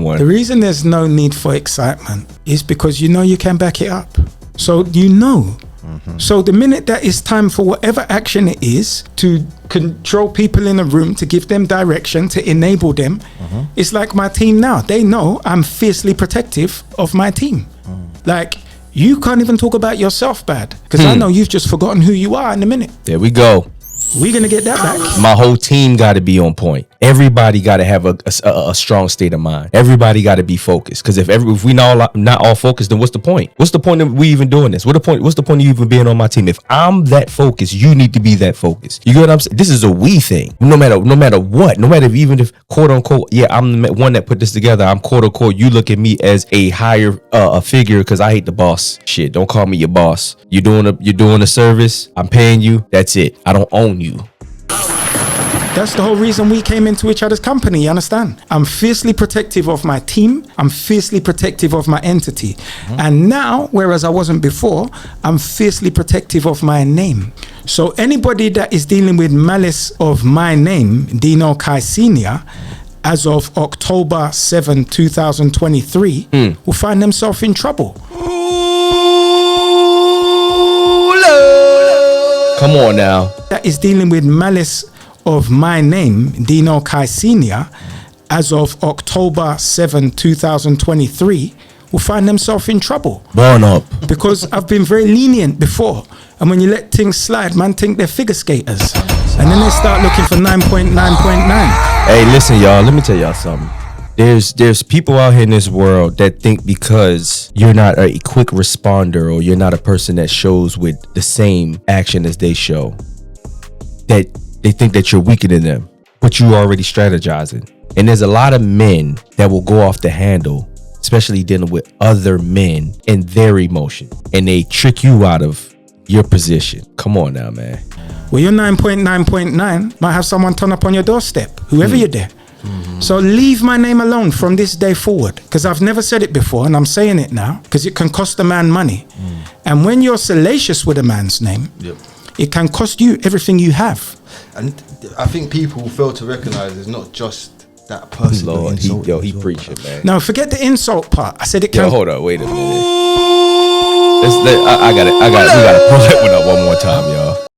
one. The reason there's no need for excitement is because you know you can back it up. So you know. So the minute that it's time for whatever action it is to control people in a room, to give them direction, to enable them, it's like my team now. They know I'm fiercely protective of my team. Like, you can't even talk about yourself bad because I know you've just forgotten who you are in a minute. There we go. We're going to get that back. My whole team got to be on point. Everybody got to have a strong state of mind. Everybody got to be focused. Because if we not all focused, then what's the point? What's the point of we even doing this? What's the point of you even being on my team? If I'm that focused, you need to be that focused. You get what I'm saying? This is a we thing. No matter what, no matter even if quote unquote, yeah, I'm the one that put this together. I'm quote unquote, you look at me as a higher a figure because I hate the boss. Shit, don't call me your boss. You're doing a service. I'm paying you. That's it. I don't own you. That's the whole reason we came into each other's company, you understand? I'm fiercely protective of my team. I'm fiercely protective of my entity. And now, whereas I wasn't before, I'm fiercely protective of my name. So anybody that is dealing with malice of my name, Dino Okai Senior, as of October 7, 2023, will find themselves in trouble. Come on now. That is dealing with malice of my name, Dino Okai Senior, as of October 7, 2023, will find themselves in trouble. Burn up. Because I've been very lenient before. And when you let things slide, man think they're figure skaters. And then they start looking for 9.9.9. Hey, listen, y'all, let me tell y'all something. There's people out here in this world that think because you're not a quick responder or you're not a person that shows with the same action as they show, that they think that you're weaker than them, but you already strategizing. And there's a lot of men that will go off the handle, especially dealing with other men and their emotion, and they trick you out of your position. Come on now, man. Well, your 9.9.9 might have someone turn up on your doorstep, whoever you're there. So leave my name alone from this day forward, because I've never said it before and I'm saying it now because it can cost a man money. And when you're salacious with a man's name, it can cost you everything you have. And I think people fail to recognize it's not just that person. Lord, he preaching, man. No, forget the insult part. I said it can. Yo, hold on, wait a minute. I got it. We gotta pull that one up one more time, y'all.